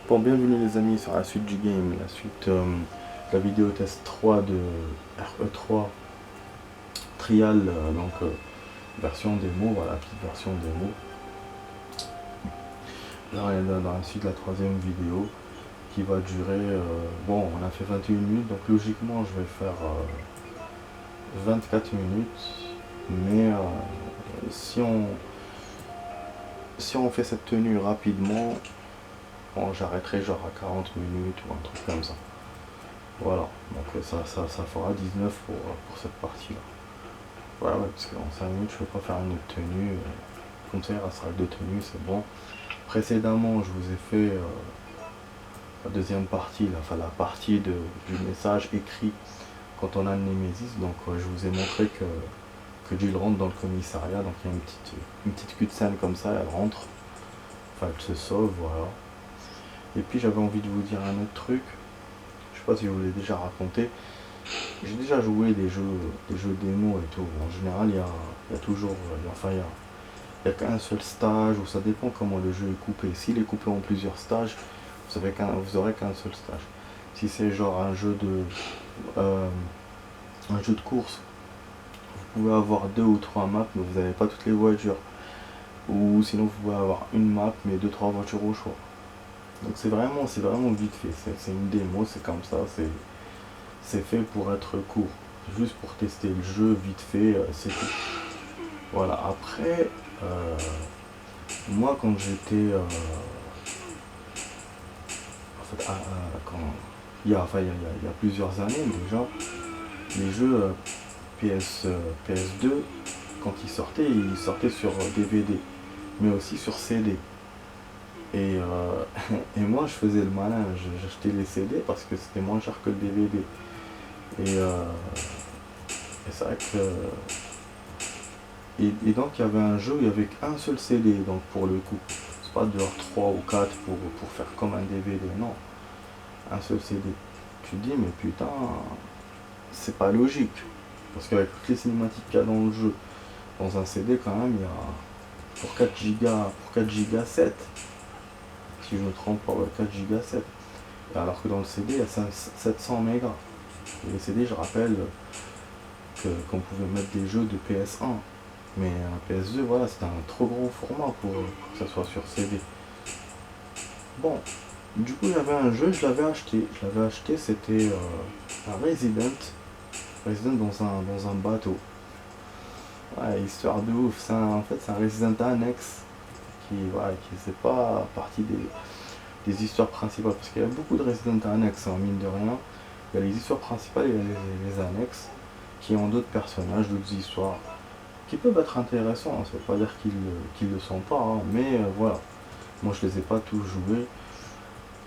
Bon, bienvenue les amis sur la suite du game, la suite de la vidéo test 3 de RE3 Trial, version démo, voilà, petite version démo. Là on est dans la suite de la troisième vidéo qui va durer, bon on a fait 21 minutes, donc logiquement je vais faire 24 minutes, mais si on fait cette tenue rapidement, bon, j'arrêterai genre à 40 minutes ou un truc comme ça. Voilà, donc ça fera 19 pour cette partie-là. Voilà, ouais, parce qu'en 5 minutes, je ne peux pas faire une autre tenue. Comme ça, il restera deux tenues, c'est bon. Précédemment, je vous ai fait la deuxième partie, enfin la partie du message écrit quand on a le Nemesis. Donc, je vous ai montré que Jill rentre dans le commissariat. Donc, il y a une petite cutscene comme ça, elle rentre. Enfin, elle se sauve, voilà. Et puis, j'avais envie de vous dire un autre truc. Je sais pas si je vous l'ai déjà raconté. J'ai déjà joué des jeux démo et tout. En général, il y a toujours, il y a qu'un seul stage, ou ça dépend comment le jeu est coupé. S'il est coupé en plusieurs stages, vous aurez qu'un seul stage. Si c'est genre un jeu de course, vous pouvez avoir deux ou trois maps, mais vous n'avez pas toutes les voitures. Ou sinon, vous pouvez avoir une map, mais deux trois voitures au choix. Donc c'est vraiment vite fait. C'est une démo, c'est comme ça, c'est fait pour être court. Juste pour tester le jeu vite fait, c'est tout. Voilà, après, moi quand j'étais. En fait, il y a plusieurs années déjà, les jeux PS2, quand ils sortaient sur DVD, mais aussi sur CD. Et, et moi je faisais le malin, j'achetais les CD parce que c'était moins cher que le DVD. Et c'est vrai que. Et donc il y avait un jeu, il y avait qu'un seul CD, donc pour le coup. C'est pas genre 3 ou 4 pour faire comme un DVD, non. Un seul CD. Tu te dis, mais putain, c'est pas logique. Parce qu'avec toutes les cinématiques qu'il y a dans le jeu, dans un CD quand même, il y a pour 4 Go 7. Si je me trompe pas, ouais, 4 Go 7. Alors que dans le CD, il y a 700 mégas. Et les CD, je rappelle qu'on pouvait mettre des jeux de PS1. Mais un PS2, voilà, c'était un trop gros format pour que ça soit sur CD. Bon, du coup, il y avait un jeu, je l'avais acheté. C'était un Resident dans un bateau. Ouais, histoire de ouf. En fait, c'est un Resident annexe qui c'est pas partie des histoires principales. Parce qu'il y a beaucoup de Resident annexes, hein, mine de rien. Il y a les histoires principales et il y a les annexes qui ont d'autres personnages, d'autres histoires qui peuvent être intéressants. Ça veut pas dire qu'ils le sont pas, hein, mais voilà. Moi, je les ai pas tous joués.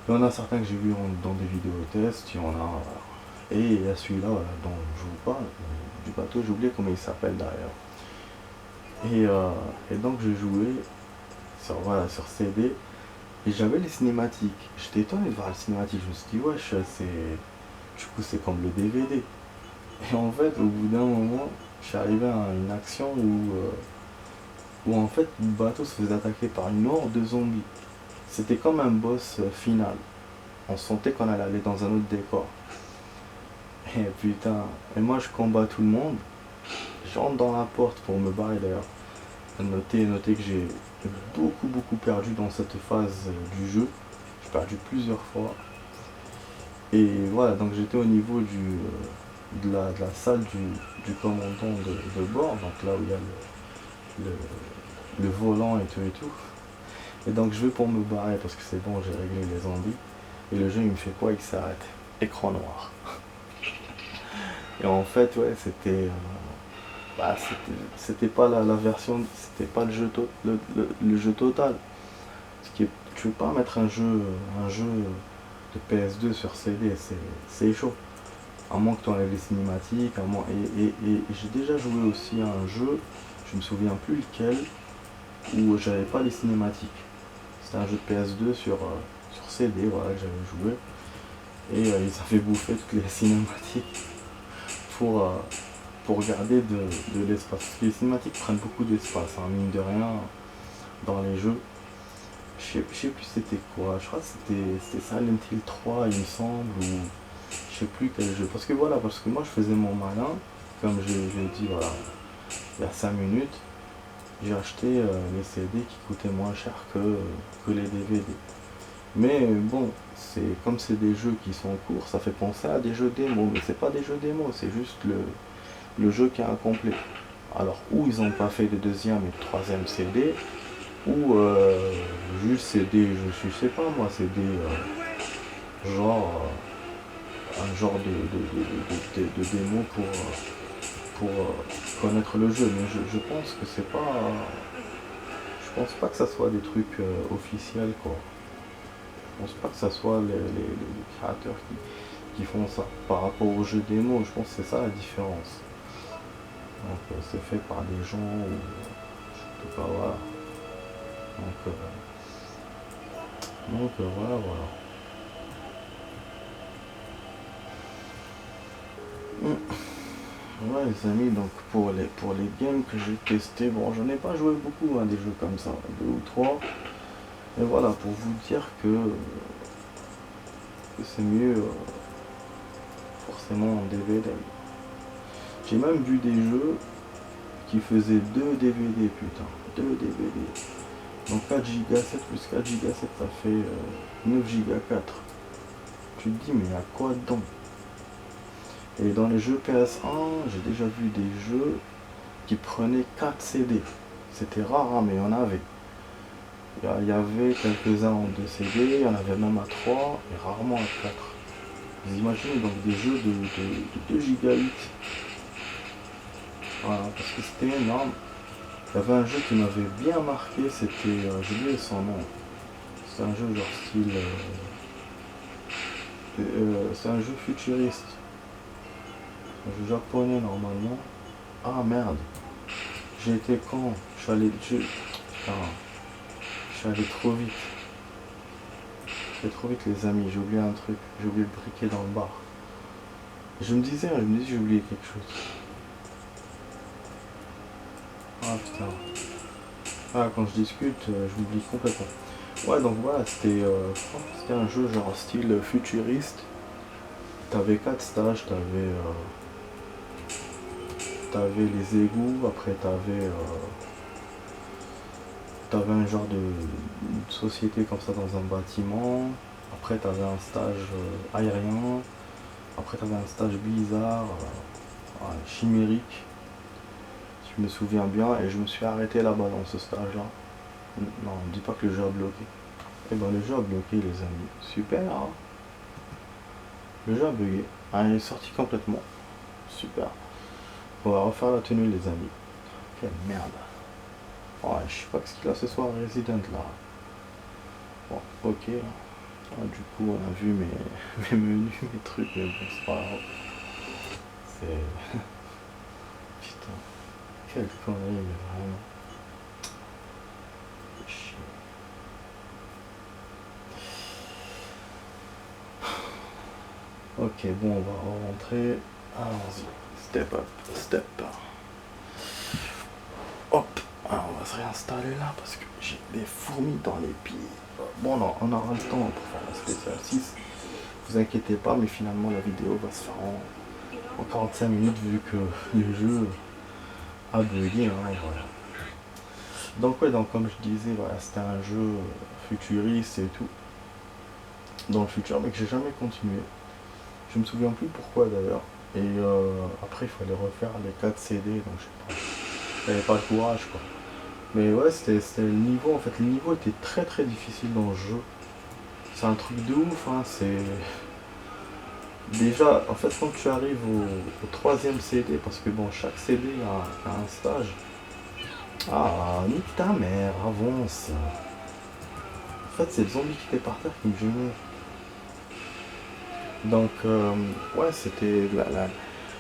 Il y en a certains que j'ai vus dans des vidéos tests, il y en a. Et il y a celui-là voilà, dont je vous parle, du bateau, j'ai oublié comment il s'appelle d'ailleurs. Et donc j'ai joué voilà, sur CD et j'avais les cinématiques. J'étais étonné de voir les cinématiques, je me suis dit wesh, du coup c'est comme le DVD. Et en fait au bout d'un moment, je suis arrivé à une action où en fait le bateau se faisait attaquer par une horde de zombies. C'était comme un boss final. On sentait qu'on allait aller dans un autre décor. Et putain, et moi je combats tout le monde. Je rentre dans la porte pour me barrer d'ailleurs. Notez que j'ai beaucoup perdu dans cette phase du jeu. J'ai perdu plusieurs fois. Et voilà, donc j'étais au niveau de la salle du commandant de bord, donc là où il y a le volant et tout et tout. Et donc je vais pour me barrer parce que c'est bon, j'ai réglé les zombies. Et le jeu il me fait quoi? Il s'arrête. Écran noir. Et en fait, ouais, c'était pas la version, c'était pas le jeu total. Tu veux pas mettre un jeu de PS2 sur CD, c'est chaud. À moins que tu enlèves les cinématiques, et j'ai déjà joué aussi à un jeu, je me souviens plus lequel, où j'avais pas les cinématiques. C'était un jeu de PS2 sur CD, voilà, que j'avais joué. Et ils avaient bouffé toutes les cinématiques pour, euh, pour garder de l'espace. Parce que les cinématiques prennent beaucoup d'espace, hein, mine de rien, dans les jeux. je sais plus c'était quoi, je crois que c'était Silent Hill 3 il me semble, ou je sais plus quel jeu. Parce que voilà, parce que moi je faisais mon malin, comme j'ai dit voilà, il y a 5 minutes, j'ai acheté les CD qui coûtaient moins cher que les DVD. Mais bon, comme c'est des jeux qui sont courts, ça fait penser à des jeux démo, mais c'est pas des jeux démo, c'est juste le jeu qui est incomplet. Alors, ou ils n'ont pas fait de deuxième et de troisième CD, ou juste CD, je sais pas moi, CD genre un genre de démo pour connaître le jeu. Mais je pense que c'est pas, je pense pas que ça soit des trucs officiels quoi. Je pense pas que ça soit les créateurs qui font ça. Par rapport aux jeux démo, je pense que c'est ça la différence. Donc c'est fait par des gens, ou en tout cas voilà. Donc voilà, voilà. Ouais les amis, donc pour les games que j'ai testés, bon j'en ai pas joué beaucoup hein, des jeux comme ça, deux ou trois. Et voilà, pour vous dire que c'est mieux forcément en DVD. J'ai même vu des jeux qui faisaient 2 DVD, putain, 2 DVD. Donc 4 Go 7 plus 4 Go 7 ça fait 9 Go 4. Tu te dis mais à quoi dedans? Et dans les jeux PS1, j'ai déjà vu des jeux qui prenaient 4 CD. C'était rare hein, mais il y en avait. Il y avait quelques-uns en 2 CD, il y en avait même à 3 et rarement à 4. Vous imaginez donc des jeux de 2 Go 8. Voilà, parce que c'était énorme. Il y avait un jeu qui m'avait bien marqué, c'était, j'ai oublié son nom. C'est un jeu genre style, c'est un jeu futuriste. Un jeu japonais normalement. Ah merde. J'ai été con. Putain, je suis allé trop vite. Je suis trop vite les amis, j'ai oublié un truc. J'ai oublié le briquet dans le bar. Je me disais j'ai oublié quelque chose. Ah putain. Ah quand je discute, je m'oublie complètement. Ouais donc voilà, c'était un jeu genre style futuriste. T'avais 4 stages, t'avais les égouts, après t'avais un genre de société comme ça dans un bâtiment, après t'avais un stage aérien, après t'avais un stage bizarre, chimérique, si je me souviens bien, et je me suis arrêté là-bas dans ce stage-là. Non, ne dis pas que le jeu a bloqué. Eh ben le jeu a bloqué les amis. Super hein. Le jeu a bugué. Ah, il est sorti complètement. Super. On va refaire la tenue les amis. Quelle merde. Ouais, je sais pas ce qu'il a ce soir Resident là. Bon, ok. Ah, du coup on a vu mes menus, mes trucs, mais bon c'est pas grave. C'est. Putain. Quelle connerie mais vraiment. Chier. Ok bon on va rentrer. Allons-y. Step up, step. Hop. Alors on va se réinstaller là parce que j'ai des fourmis dans les pieds. Bon non, on aura le temps pour faire la spéciale 6. Vous inquiétez pas, mais finalement la vidéo va se faire en 45 minutes vu que le jeu a bugué. Hein, voilà. Donc ouais, donc comme je disais, voilà, c'était un jeu futuriste et tout. Dans le futur, mais que j'ai jamais continué. Je me souviens plus pourquoi d'ailleurs. Et après il fallait refaire les 4 CD, donc je sais pas. J'avais pas le courage quoi. Mais ouais, c'était le niveau, en fait, le niveau était très très difficile dans le jeu. C'est un truc de ouf, hein, c'est... Déjà, en fait, quand tu arrives au troisième CD, parce que bon, chaque CD a un stage. Ah, nique ta mère, avance. En fait, c'est le zombie qui était par terre qui me gênait. Donc, ouais, c'était...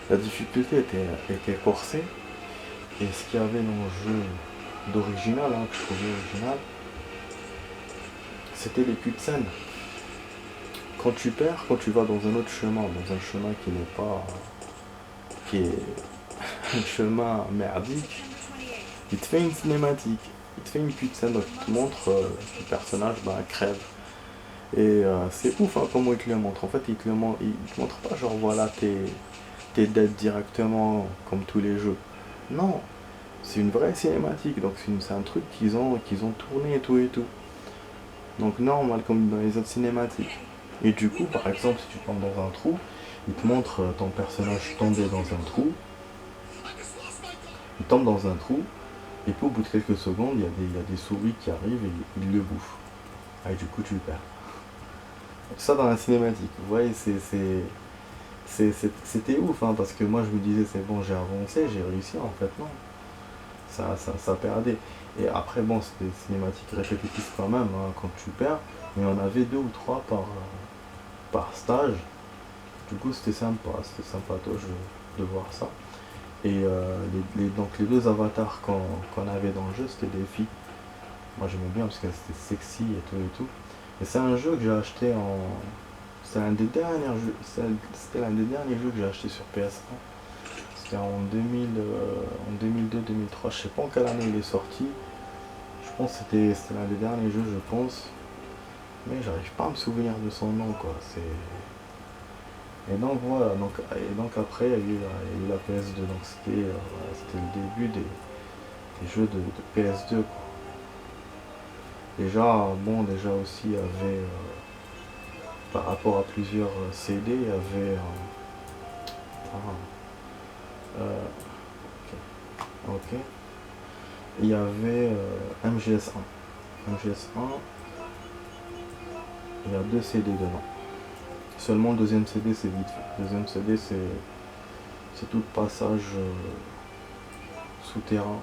La difficulté était corsée. Et ce qu'il y avait dans le jeu d'original, hein, que je trouvais original, c'était les cutscenes. Quand tu perds, quand tu vas dans un autre chemin, dans un chemin qui n'est pas... qui est un chemin merdique, il te fait une cinématique. il te fait une petite scène, donc il te montre le personnage crève. Et c'est ouf hein, comment il te le montre. En fait, il te montre pas genre voilà t'es dead directement comme tous les jeux. Non, c'est une vraie cinématique, donc c'est un truc qu'ils ont tourné et tout et tout. Donc normal comme dans les autres cinématiques. Et du coup, par exemple, si tu tombes dans un trou, il te montre ton personnage tomber dans un trou, il tombe dans un trou, et puis au bout de quelques secondes, il y a des souris qui arrivent et ils le bouffent. Et du coup, tu le perds. Ça dans la cinématique, vous voyez, c'était ouf, hein, parce que moi je me disais, c'est bon, j'ai avancé, j'ai réussi, en fait, non. Ça perdait. Et après, bon, c'était des cinématiques répétitives quand même, hein, quand tu perds, mais on avait deux ou trois par stage. Du coup, c'était sympa de voir ça. Et donc les deux avatars qu'on avait dans le jeu, c'était des filles. Moi j'aimais bien parce qu'elles étaient sexy et tout et tout. Et c'est un jeu que j'ai acheté en. C'était l'un des derniers jeux que j'ai acheté sur PS1. C'était en 2000, en 2002-2003. Je sais pas en quelle année il est sorti. Je pense que c'était l'un des derniers jeux, je pense. Mais j'arrive pas à me souvenir de son nom, quoi. Et donc voilà, et donc après il y a eu la PS2, donc c'était le début des jeux de PS2 quoi. Déjà aussi il y avait par rapport à plusieurs CD, il y avait ok. Il y avait MGS1. MGS1, il y a deux CD dedans. Seulement le deuxième CD c'est vite fait. Le deuxième CD c'est tout le passage souterrain.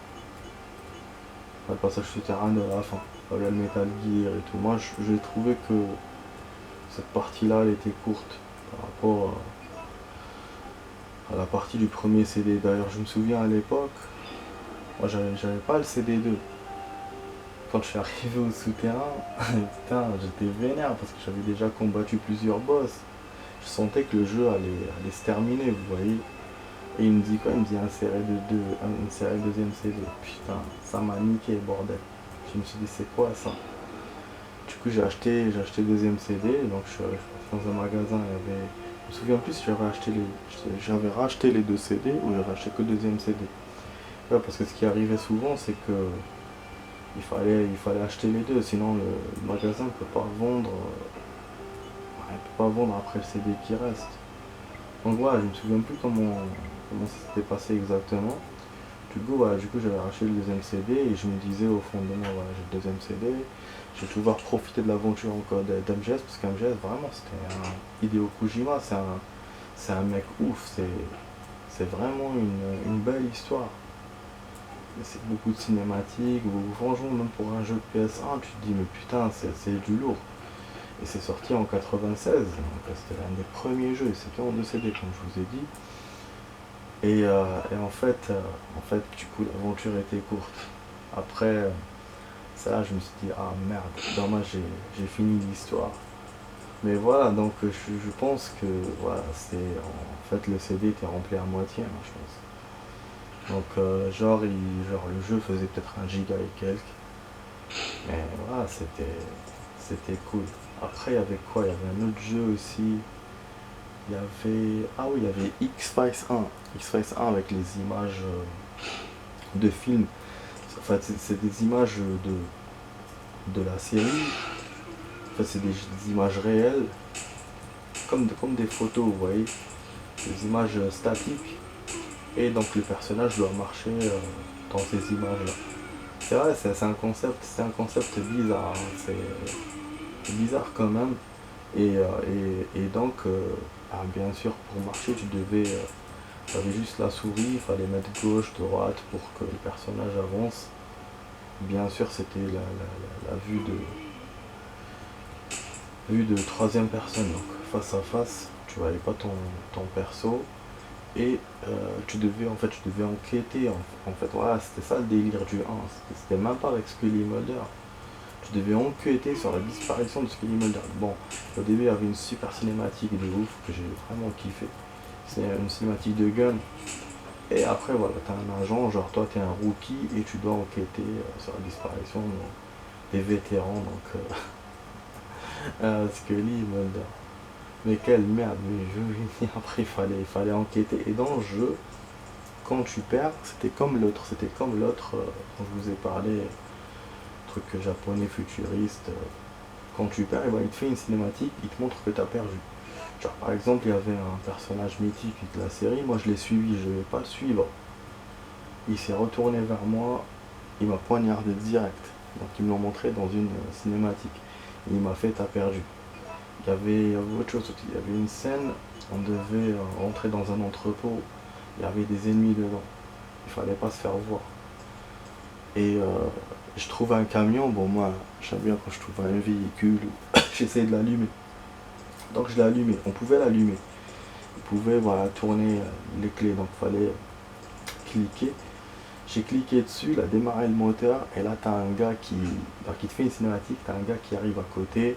Le passage souterrain de la fin. Le Metal Gear et tout. Moi j'ai trouvé que cette partie-là elle était courte par rapport à la partie du premier CD. D'ailleurs je me souviens à l'époque, moi j'avais pas le CD2. Quand je suis arrivé au souterrain, putain, j'étais vénère parce que j'avais déjà combattu plusieurs boss. Je sentais que le jeu allait se terminer, vous voyez. Et il me dit quoi? Il me dit insérer le deuxième CD. Putain, ça m'a niqué, bordel. Je me suis dit, c'est quoi ça? Du coup, j'ai acheté le deuxième CD. Donc, je suis dans un magasin. Je me souviens plus si j'avais racheté les deux CD ou j'avais acheté que le deuxième CD. Ouais, parce que ce qui arrivait souvent, c'est que il fallait acheter les deux, sinon le magasin ne peut pas vendre. Il peut pas vendre après le CD qui reste. Donc voilà, je me souviens plus comment ça s'était passé exactement. Du coup j'avais racheté le deuxième CD et je me disais au fond de moi, voilà, j'ai le deuxième CD, je vais pouvoir profiter de l'aventure encore d'MGS, parce qu'MGS vraiment c'était un Hideo Kojima, c'est un mec ouf, c'est vraiment une belle histoire. Et c'est beaucoup de cinématiques, franchement même pour un jeu de PS1 tu te dis mais putain c'est du lourd. Et c'est sorti en 96, donc c'était l'un des premiers jeux, et c'était en 2 CD comme je vous ai dit. Et en fait, du coup, l'aventure était courte. Après, ça là, je me suis dit, ah merde, dommage, j'ai fini l'histoire. Mais voilà, donc je pense que voilà, en fait le CD était rempli à moitié, hein, je pense. Donc genre le jeu faisait peut-être 1 giga et quelques. Mais voilà, c'était cool. Après, il y avait quoi? Il y avait un autre jeu aussi. Il y avait. Ah oui, il y avait X-Files 1. X-Files 1 avec les images de films. En fait, c'est des images de la série. En fait, c'est des images réelles. Comme des photos, vous voyez. Des images statiques. Et donc le personnage doit marcher dans ces images-là. C'est vrai, c'est un concept bizarre. Hein. C'est bizarre quand même. Et donc, bien sûr, pour marcher, tu avais juste la souris, il fallait mettre gauche, droite pour que le personnage avance. Bien sûr, c'était la vue de troisième personne, donc face à face, tu voyais pas ton perso. Et tu devais enquêter. En fait, voilà, c'était ça le délire du 1. C'était même pas avec Scully Mulder. Tu devais enquêter sur la disparition de Scully Mulder. Bon, au début, il y avait une super cinématique de ouf que j'ai vraiment kiffé. C'est une cinématique de gun. Et après, voilà, tu as un agent, genre toi, tu es un rookie et tu dois enquêter sur la disparition des vétérans, donc Scully, Mulder. Mais quelle merde, mais je, après, il fallait enquêter. Et dans le jeu, quand tu perds, c'était comme l'autre dont je vous ai parlé, truc japonais futuriste. Quand tu perds, eh ben, il te fait une cinématique, il te montre que tu as perdu. Genre, par exemple, il y avait un personnage mythique de la série, moi je l'ai suivi, je ne vais pas le suivre. Il s'est retourné vers moi, il m'a poignardé direct. Donc ils me l'ont montré dans une cinématique. Et il m'a fait t'as perdu. Il y avait autre chose aussi, il y avait une scène, on devait rentrer dans un entrepôt, il y avait des ennemis dedans. Il fallait pas se faire voir. Et je trouve un camion, bon moi j'aime bien quand je trouve un véhicule, j'essaie de l'allumer. Donc je l'ai allumé, on pouvait l'allumer. On pouvait voilà, tourner les clés, donc il fallait cliquer. J'ai cliqué dessus, il a démarré le moteur, et là t'as un gars qui te fait une cinématique, t'as un gars qui arrive à côté,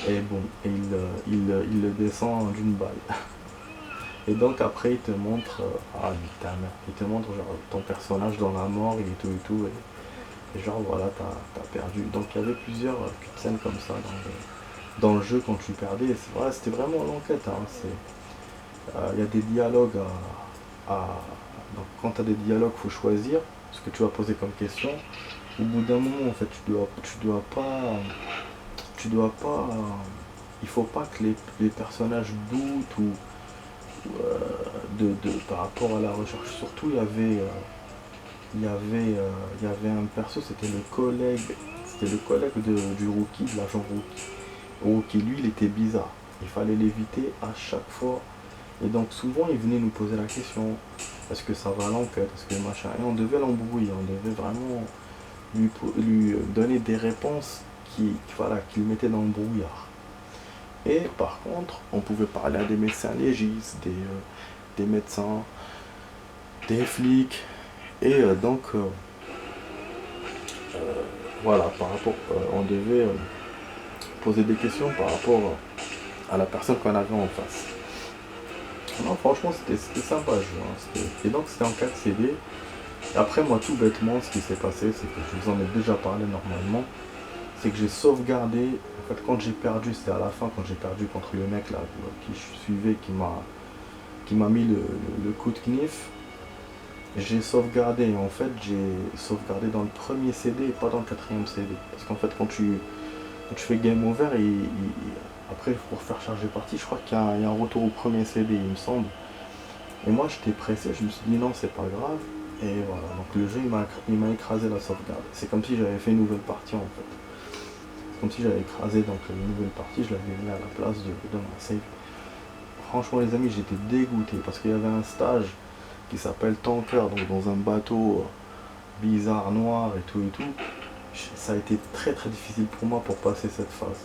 et bon, et il le descend d'une balle. Et donc après il te montre, ah putain merde, il te montre genre ton personnage dans la mort et tout, et genre voilà, t'as perdu. Donc il y avait plusieurs scènes comme ça dans le jeu quand tu perdais, et c'est vrai, c'était vraiment l'enquête, hein, il y a des dialogues donc quand tu as des dialogues, il faut choisir ce que tu vas poser comme question. Au bout d'un moment, en fait, il faut pas que les personnages doutent par rapport à la recherche. Surtout, il y avait un perso, c'était le collègue du rookie, de l'agent rookie. Rookie, lui, il était bizarre. Il fallait l'éviter à chaque fois. Et donc souvent, il venait nous poser la question, est-ce que ça va à l'enquête, est-ce que machin. Et on devait l'embrouiller, on devait vraiment lui donner des réponses voilà, qui le mettaient dans le brouillard. Et par contre, on pouvait parler à des médecins légistes, des médecins, des flics. Et voilà, on devait poser des questions par rapport à la personne qu'on avait en face. Non, franchement, c'était sympa à jouer, hein. Et donc, c'était en 4 CD. Et après, moi, tout bêtement, ce qui s'est passé, c'est que je vous en ai déjà parlé normalement. C'est que j'ai sauvegardé. En fait, quand j'ai perdu, c'était à la fin, quand j'ai perdu contre le mec là, qui je suivais, qui m'a mis le coup de knif. J'ai sauvegardé. Et en fait, j'ai sauvegardé dans le premier CD et pas dans le quatrième CD. Parce qu'en fait, quand tu fais game over, après, pour faire charger partie, je crois qu'il y a un retour au premier CD, il me semble. Et moi, j'étais pressé, je me suis dit non, c'est pas grave. Et voilà, donc le jeu, il m'a écrasé la sauvegarde. C'est comme si j'avais fait une nouvelle partie en fait. C'est comme si j'avais écrasé donc une nouvelle partie, je l'avais mis à la place de ma save. Franchement, les amis, j'étais dégoûté parce qu'il y avait un stage qui s'appelle Tanker, donc dans un bateau bizarre, noir et tout. Ça a été très très difficile pour moi pour passer cette phase.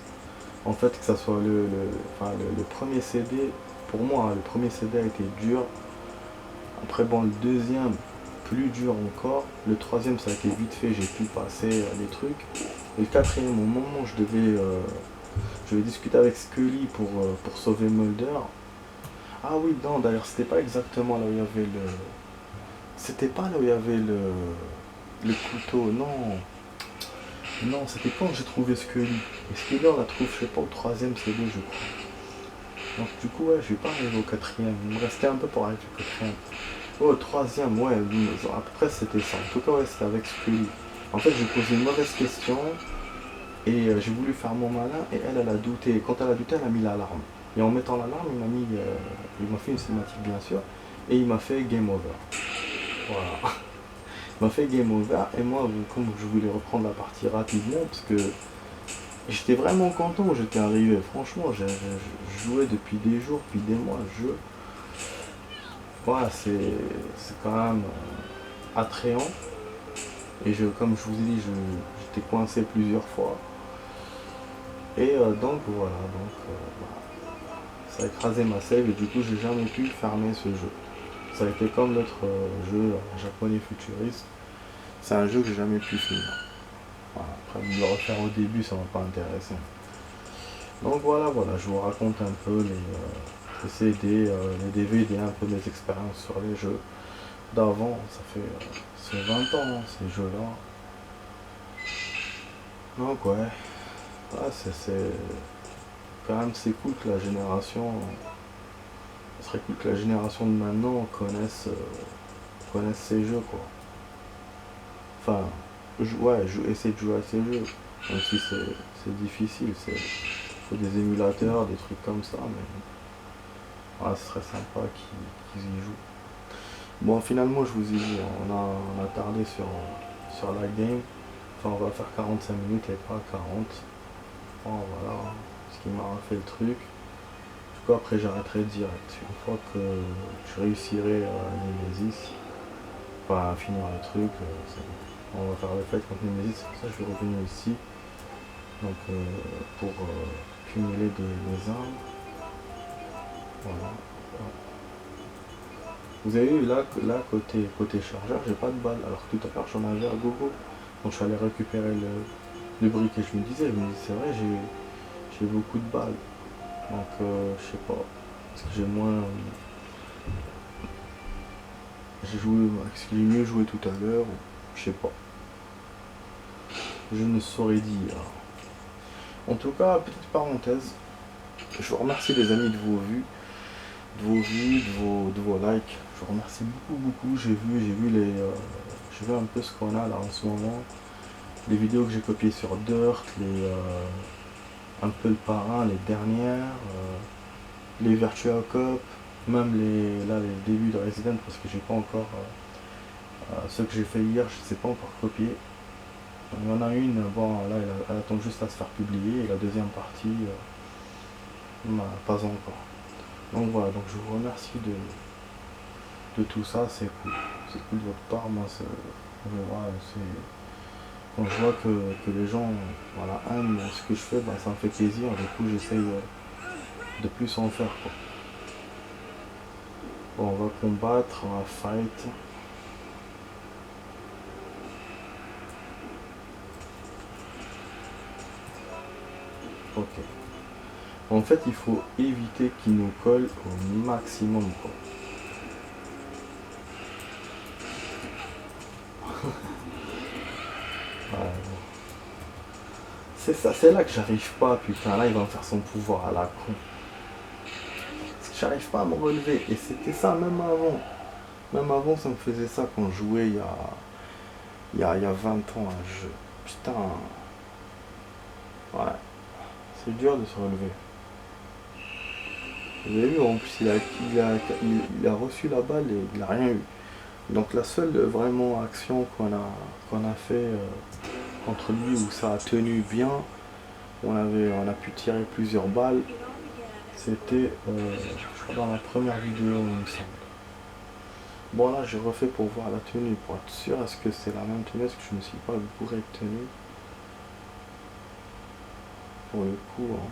En fait, que ça soit le premier CD, pour moi, hein, le premier CD a été dur. Après, bon, le deuxième, plus dur encore. Le troisième, ça a été vite fait, j'ai pu passer les trucs. Et le quatrième, au moment où je vais discuter avec Scully pour sauver Mulder. Ah oui, non, d'ailleurs, c'était pas exactement là où il y avait le. C'était pas là où il y avait le couteau, non. Non, c'était quand j'ai trouvé Scully. Et Scully, on la trouve, je sais pas, au troisième CD, je crois. Donc, du coup, ouais, je vais pas arriver au quatrième. Il me restait un peu pour arriver au quatrième. Oh, troisième, ouais, à peu près c'était ça. En tout cas, ouais, c'était avec Scully. En fait, j'ai posé une mauvaise question et j'ai voulu faire mon malin et elle a douté. Quand elle a douté, elle a mis l'alarme. Et en mettant l'alarme, il m'a fait une cinématique, bien sûr, et il m'a fait game over. Voilà. Il m'a fait game over et moi, comme je voulais reprendre la partie rapidement, parce que j'étais vraiment content où j'étais arrivé. Franchement, je jouais depuis des jours, depuis des mois, voilà, c'est quand même attrayant. Et comme je vous ai dit, j'étais coincé plusieurs fois. Et donc voilà, ça a écrasé ma save et du coup j'ai jamais pu fermer ce jeu. Ça a été comme l'autre jeu japonais futuriste. C'est un jeu que j'ai jamais pu finir. Voilà, après me le refaire au début, ça m'a pas intéressé. Donc voilà, je vous raconte un peu les CD, les DVD, un peu mes expériences sur les jeux. d'avant, ça fait c'est 20 ans, hein, ces jeux-là. Donc ouais, c'est quand même c'est cool que la génération, ce serait cool que la génération de maintenant connaisse ces jeux quoi. Enfin, ouais, essayer de jouer à ces jeux, même si c'est difficile, faut des émulateurs, des trucs comme ça, mais ouais, ce serait sympa qu'ils y jouent. Bon, finalement, je vous ai dit, on a tardé sur la game. Enfin, on va faire 45 minutes et pas 40. Bon, voilà, ce qui m'a fait le truc. Du coup, après, j'arrêterai direct. Une fois que je réussirai Nemesis, enfin, à finir le truc, on va faire le fight contre Nemesis. C'est pour ça que je vais revenir ici. Donc, pour cumuler des armes. Voilà. Vous avez vu là côté chargeur, j'ai pas de balle, alors que tout à l'heure j'en avais à gogo. Donc je suis allé récupérer le briquet, je me disais c'est vrai, j'ai beaucoup de balles. Donc je sais pas, est-ce que j'ai moins. J'ai joué, est-ce que j'ai mieux joué tout à l'heure, je sais pas. Je ne saurais dire. En tout cas, petite parenthèse, je vous remercie les amis de vos likes. Je vous remercie beaucoup. J'ai vu un peu ce qu'on a là en ce moment. Les vidéos que j'ai copiées sur Dirt, un peu le parrain, les dernières, les Virtua Cop, même les débuts de Resident parce que j'ai pas encore ceux que j'ai fait hier, je ne sais pas encore copier. Il y en a une, bon là elle attend juste à se faire publier et la deuxième partie pas encore. Donc voilà, donc je vous remercie de tout ça, c'est cool. C'est cool de votre part, moi quand je vois que les gens voilà, aiment ce que je fais, bah, ça me fait plaisir, du coup j'essaye de plus en faire quoi. Bon, on va combattre, on va fight. Ok. En fait, il faut éviter qu'il nous colle au maximum quoi. Ouais, c'est ça, c'est là que j'arrive pas, putain, là il va me faire son pouvoir à la con. J'arrive pas à me relever, et c'était ça même avant. Même avant, ça me faisait ça quand je jouais il y a 20 ans à un jeu. Putain, ouais, c'est dur de se relever. Vous avez vu, en plus, il a reçu la balle et il n'a rien eu. Donc la seule vraiment action qu'on a fait contre lui où ça a tenu bien, on a pu tirer plusieurs balles, c'était je crois dans la première vidéo il me semble. Bon là j'ai refait pour voir la tenue, pour être sûr est-ce que c'est la même tenue, est-ce que je me suis pas bourré de tenue pour le coup hein.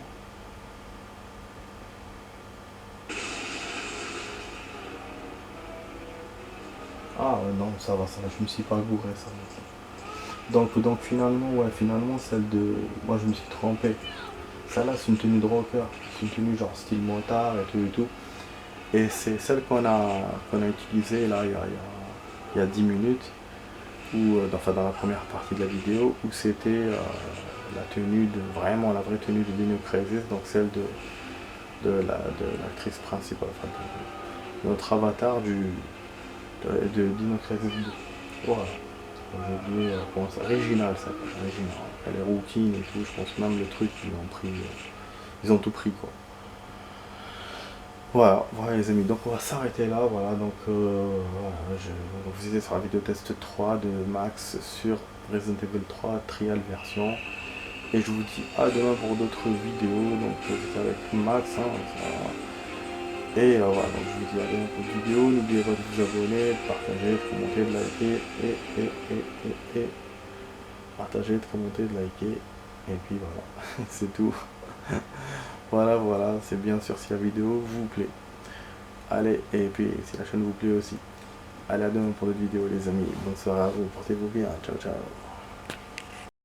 Ah non ça va, je me suis pas bourré ça. Donc finalement celle de. Moi je me suis trompé. Celle-là c'est une tenue de rocker, c'est une tenue genre style motard et tout. Et c'est celle qu'on a utilisée là il y a 10 minutes, enfin dans la première partie de la vidéo, où c'était la tenue vraiment la vraie tenue de Dino Crisis, donc celle de l'actrice principale, enfin de notre avatar de Dino Crisis 2. Voilà. J'ai oublié comment ça. Original ça s'appelle. Original. Elle est rouquine et tout, je pense même le truc ils ont tout pris quoi. Voilà les amis, donc on va s'arrêter là, voilà, donc vous étiez sur la vidéo test 3 de Max sur Resident Evil 3 Trial version, et je vous dis à demain pour d'autres vidéos, donc c'était avec Max, et voilà, donc je vous dis à demain pour d'autres vidéos, n'oubliez pas de vous abonner, de partager, de commenter, de liker, et partager, de commenter, de liker, et puis voilà, c'est tout. Voilà, c'est bien sûr si la vidéo vous plaît. Allez, et puis si la chaîne vous plaît aussi. Allez, à demain pour d'autres vidéos les amis. Bonne soirée à vous, portez-vous bien. Ciao.